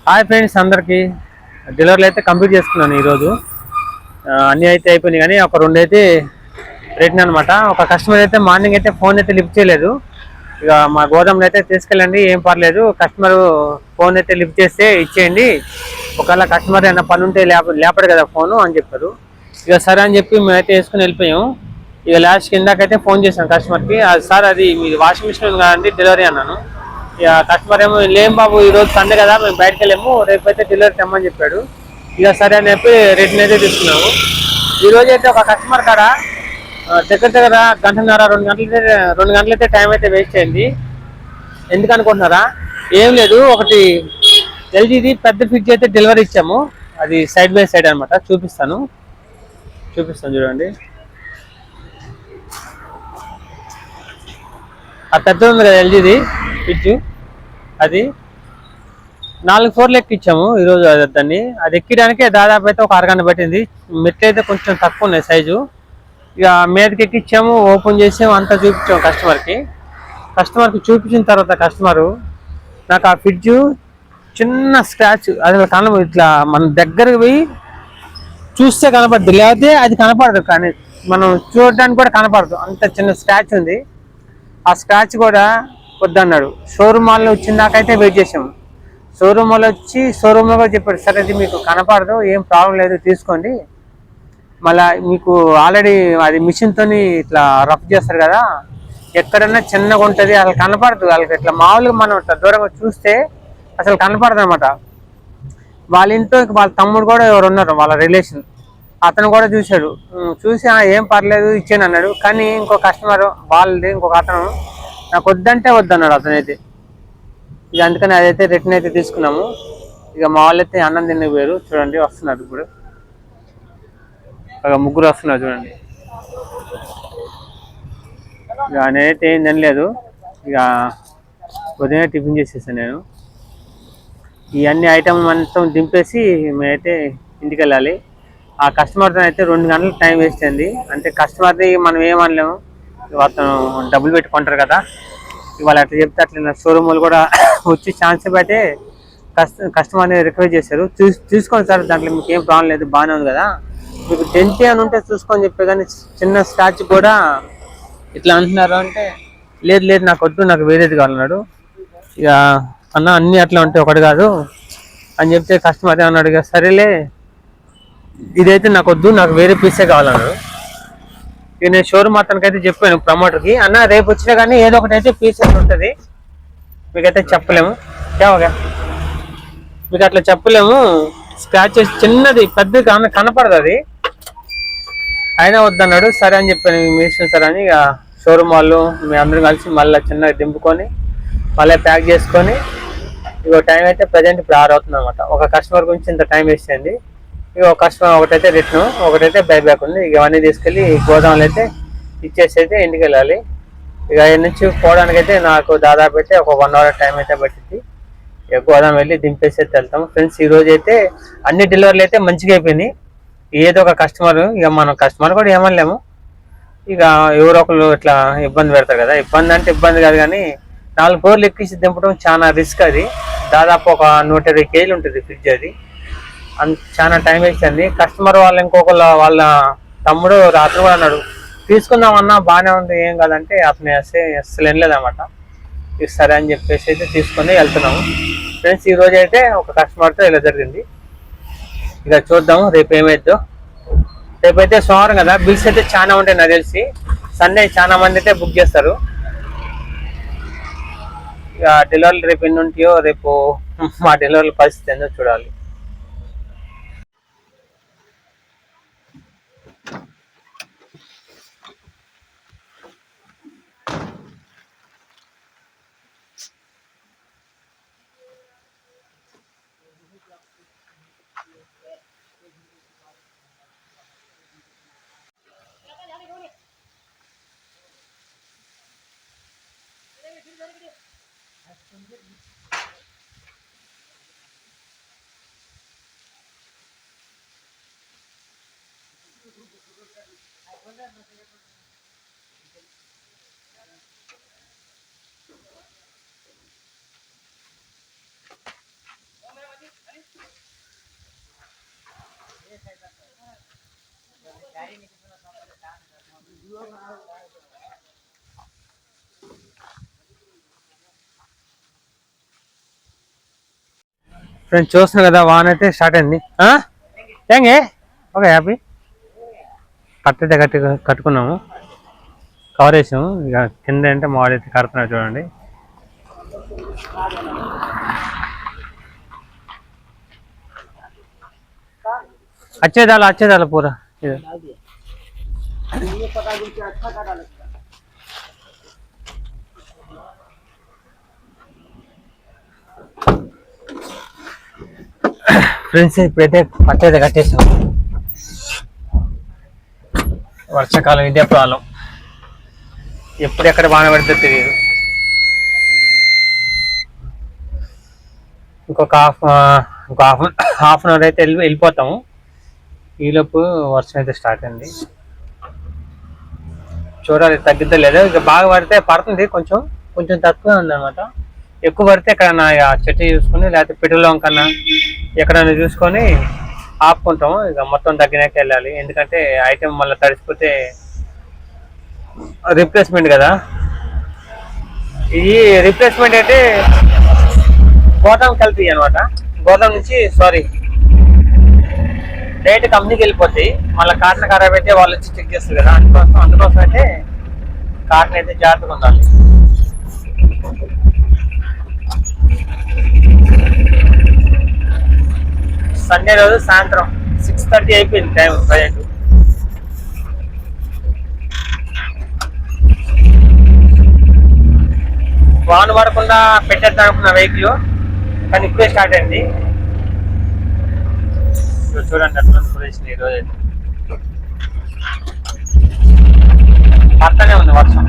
Hi friends, అందరికీ డెలివరీలు అయితే కంప్లీట్ చేసుకున్నాను ఈరోజు. అన్నీ అయితే అయిపోయినాయి, కానీ ఒక రెండు అయితే రిటర్న్ అనమాట. ఒక కస్టమర్ అయితే మార్నింగ్ అయితే ఫోన్ అయితే లిఫ్ట్ చేయలేదు. ఇక మా గోదాంలో అయితే తీసుకెళ్ళండి, ఏం పర్లేదు, కస్టమర్ ఫోన్ అయితే లిఫ్ట్ చేస్తే ఇచ్చేయండి, ఒకవేళ కస్టమర్ ఏమైనా పని ఉంటే లేపడు కదా ఫోను అని చెప్పారు. ఇక సరే అని చెప్పి మేమైతే వేసుకుని వెళ్ళిపోయాం. ఇక లాస్ట్ కిందాకైతే ఫోన్ చేశాను కస్టమర్కి, సార్ అది మీ వాషింగ్ మిషన్ ఉంది కదండి, డెలివరీ అన్నాను. ఇక కస్టమర్ ఏమో లేం బాబు, ఈరోజు సండే కదా మేము బయటకు వెళ్ళాము, రేపు అయితే డెలివరీ తెమ్మని చెప్పాడు. ఇక సరే అని చెప్పి రిటర్న్ అయితే తీసుకున్నాము. ఈరోజు అయితే ఒక కస్టమర్ కాడ దగ్గర గంటన్నర 2 గంటలైతే టైం అయితే వేస్ట్ అయింది. ఎందుకు అనుకుంటున్నారా? ఏం లేదు, ఒకటి ఎల్జీది పెద్ద ఫ్రిడ్జ్ అయితే డెలివరీ ఇచ్చాము. అది సైడ్ బై సైడ్ అనమాట, చూపిస్తాను చూడండి. ఆ పెద్ద ఉంది కదా ఎల్జీది ఫ్రిడ్జ్, అది 4 ఫ్లోర్లు ఎక్కిచ్చాము ఈరోజు. దాన్ని అది ఎక్కడానికే దాదాపు అయితే ఒక అరగంట పట్టింది. మెట్లు అయితే కొంచెం తక్కువ ఉన్నాయి సైజు. ఇక మీదకి ఎక్కిచ్చాము, ఓపెన్ చేసాము, అంతా చూపించాము కస్టమర్కి చూపించిన తర్వాత కస్టమరు నాకు ఆ ఫ్రిడ్జ్ చిన్న స్క్రాచ్, అది ఇట్లా మన దగ్గరకు పోయి చూస్తే కనపడదు, లేకపోతే అది కనపడదు, కానీ మనం చూడడానికి కూడా కనపడదు, అంత చిన్న స్క్రాచ్ ఉంది. ఆ స్క్రాచ్ కూడా వద్దన్నాడు. షోరూమ్ మాల్లో వచ్చిందాకైతే వెయిట్ చేసాము. షోరూమ్ వాళ్ళు వచ్చి షోరూమ్లో కూడా చెప్పాడు, సరే అది మీకు కనపడదు, ఏం ప్రాబ్లం లేదు, తీసుకోండి, మళ్ళీ మీకు ఆల్రెడీ అది మిషన్తో ఇట్లా రఫ్ చేస్తారు కదా, ఎక్కడన్నా చిన్నగా ఉంటుంది, అసలు కనపడదు వాళ్ళకి. ఇట్లా మామూలుగా మనం ఇట్లా దూరంగా చూస్తే అసలు కనపడదు అనమాట. వాళ్ళ ఇంట్లో వాళ్ళ తమ్ముడు కూడా ఎవరు ఉన్నారు, వాళ్ళ రిలేషన్, అతను కూడా చూశాడు. చూసి ఏం పర్లేదు ఇచ్చాను అన్నాడు. కానీ ఇంకో కస్టమర్ వాళ్ళది ఇంకొక అతను నాకు వద్దంటే వద్దన్నాడు అతనైతే. ఇక అందుకని అదైతే రిటర్న్ అయితే తీసుకున్నాము. ఇక మా వాళ్ళైతే అన్నం తిన్నకి పోయారు, చూడండి వస్తున్నారు ఇప్పుడు. ఇక ముగ్గురు వస్తున్నారు చూడండి. ఇక నేనైతే ఏం తినలేదు, ఇక ఉదయమే టిఫిన్ చేసేసాను నేను. ఇవన్నీ ఐటమ్ మొత్తం దింపేసి మేమైతే ఇంటికి వెళ్ళాలి. ఆ కస్టమర్తో అయితే 2 గంటలు టైం వేస్ట్ అయింది. అంటే కస్టమర్ది మనం ఏమనలేము, అతను డబ్బులు పెట్టుకుంటారు కదా, ఇవాళ అట్లా చెప్తే అట్లా షోరూమ్ వాళ్ళు కూడా వచ్చి ఛాన్స్ అయితే కస్టమర్ని రిక్వెస్ట్ చేశారు, చూసుకోండి సార్, దాంట్లో మీకు ఏం ప్రాబ్లం లేదు, బాగానే ఉంది కదా, మీకు డెంట్ అని ఉంటే చూసుకొని చెప్పే, కానీ చిన్న స్క్రాచ్ కూడా ఇట్లా అంటున్నారు అంటే, లేదు నాకు వద్దు, నాకు వేరేది కావాలన్నాడు. ఇక అన్న అన్నీ అట్లా ఉంటే ఒకటి కాదు అని చెప్తే కస్టమర్ అన్నాడు, ఇక సరేలే ఇదైతే నాకు వద్దు, నాకు వేరే పీసే కావాలన్నాడు. ఇక నేను షోరూమ్ అతనికి అయితే చెప్పాను, ప్రమోటర్కి, అన్న రేపు వచ్చినా కానీ ఏదో ఒకటి అయితే పీస్ అయితే ఉంటుంది, మీకైతే చెప్పలేము, మీకు అట్లా చెప్పలేము, స్క్రాచెస్ చిన్నది పెద్దది కనపడదు, అది అయినా వద్దన్నాడు. సరే అని చెప్పాను, మీ ఇష్టం సార్ అని. ఇక షోరూమ్ వాళ్ళు మేము అందరం కలిసి మళ్ళీ చిన్నగా దింపుకొని మళ్ళీ ప్యాక్ చేసుకొని, ఇక టైం అయితే ప్రజెంట్ ఇప్పుడు 6 అవుతుంది అనమాట. ఒక కస్టమర్ గురించి ఇంత టైం వేస్ట్ అయింది. ఇక ఒక కస్టమర్ ఒకటైతే రిటర్న్, ఒకటైతే బైబ్యాక్ ఉంది. ఇక అవన్నీ తీసుకెళ్ళి గోదాంలో అయితే ఇచ్చేసి అయితే ఇంటికి వెళ్ళాలి. ఇక ఆయన నుంచి పోవడానికి అయితే నాకు దాదాపు అయితే ఒక 1 అవర్ టైం అయితే పట్టింది. ఇక గోదాం వెళ్ళి దింపేసి అయితే వెళ్తాం. ఫ్రెండ్స్, ఈరోజు అయితే అన్ని డెలివరీలు అయితే మంచిగా అయిపోయినాయి. ఏదో ఒక కస్టమర్, ఇక మనం కస్టమర్ కూడా ఏమనలేము, ఇక ఎవరో ఒకరు ఇట్లా ఇబ్బంది పెడతారు కదా, ఇబ్బంది అంటే ఇబ్బంది కాదు, కానీ 4 ఫ్లోర్లు ఎక్కించి దింపడం చాలా రిస్క్. అది దాదాపు ఒక 120 కేజీలు ఉంటుంది ఫ్రిడ్జ్, అది చాలా టైం వేస్ట్ అయింది. కస్టమర్ వాళ్ళ తమ్ముడు రాత్రి కూడా అన్నాడు, తీసుకుందామన్నా బాగానే ఉంది, ఏం కాదంటే అతను అసలు వినలేదన్నమాట. సరే అని చెప్పేసి అయితే తీసుకొని వెళ్తున్నాము. ఫ్రెండ్స్, ఈరోజు అయితే ఒక కస్టమర్తో ఇలా జరిగింది. ఇక చూద్దాము రేపు ఏమైద్దో. రేపైతే సోమవారం కదా, బిల్స్ అయితే చాలా ఉంటాయి నాకు తెలిసి. సండే చాలా మంది అయితే బుక్ చేస్తారు. ఇక డెలివరీలు రేపు ఎన్ని ఉంటాయో, రేపు మా డెలివరీల పరిస్థితి ఏందో చూడాలి. ఫ్రెండ్స్ చూస్తున్నాం కదా, వాన అయితే స్టార్ట్ అయింది. ఏంగే ఒక హ్యాపీ కట్టయితే కట్టుకున్నాము, కవర్ వేసాము. ఇక కింద అంటే మాడైతే కడుతున్నాడు చూడండి. వచ్చేదాల పూరా ఫ్రెండ్స్. ఇప్పుడైతే పట్టైతే కట్టేసాం. వర్షాకాలం ఇదే ప్రాబ్లం, ఎప్పుడు ఎక్కడ వాన పడితే తెలియదు. ఇంకొక హాఫ్ అన్ అవర్ అయితే వెళ్ళిపోతాము. ఈలోపు వర్షం అయితే స్టార్ట్ అయింది. చూడాలి తగ్గిద్దా లేదా. ఇక బాగా పడితే పడుతుంది, కొంచెం కొంచెం తక్కువ ఉంది అనమాట. ఎక్కువ పడితే ఎక్కడన్నా చెట్టు చూసుకొని లేకపోతే పెట్రోల్ కన్నా ఎక్కడైనా చూసుకొని ఆపుకుంటాం. ఇక మొత్తం తగ్గినాక వెళ్ళాలి, ఎందుకంటే ఐటెం మళ్ళీ తడిసిపోతే రీప్లేస్మెంట్ కదా. ఈ రీప్లేస్మెంట్ అయితే గోదాంకి వెళ్తాయి అనమాట. గోదాం నుంచి డైరెక్ట్ కంపెనీకి వెళ్ళిపోతాయి. మళ్ళీ కార్ని ఖరాబ్ అయితే వాళ్ళు వచ్చి చెక్ చేస్తారు కదా. అందుకోసం అయితే కార్ని అయితే జాగ్రత్తగా ఉండాలి. సండే రోజు సాయంత్రం 6:30 అయిపోయింది టైం ప్రజెంట్. వాన పడకుండా పెట్టేద్దాం అనుకున్న వెహికల్, కానీ ఇప్పుడే స్టార్ట్ అయింది. చూడండి అట్లా పొజిషన్ ఈరోజు అయితే పక్కనే ఉంది వర్షం.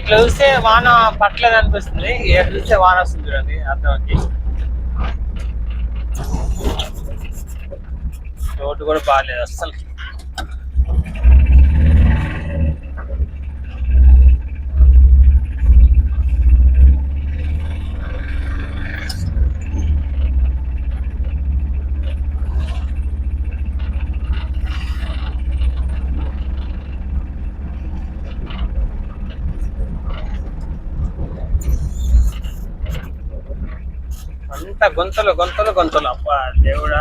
ఇట్లా చూస్తే వాన పట్టలేదు అనిపిస్తుంది, ఎట్లా చూస్తే వాన వస్తుంది చూడండి అర్థంకి. రోడ్డు కూడా బాగాలేదు అస్సలు. అంత గొంతలు గొంతలు గొంతలు, అబ్బా దేవుడా.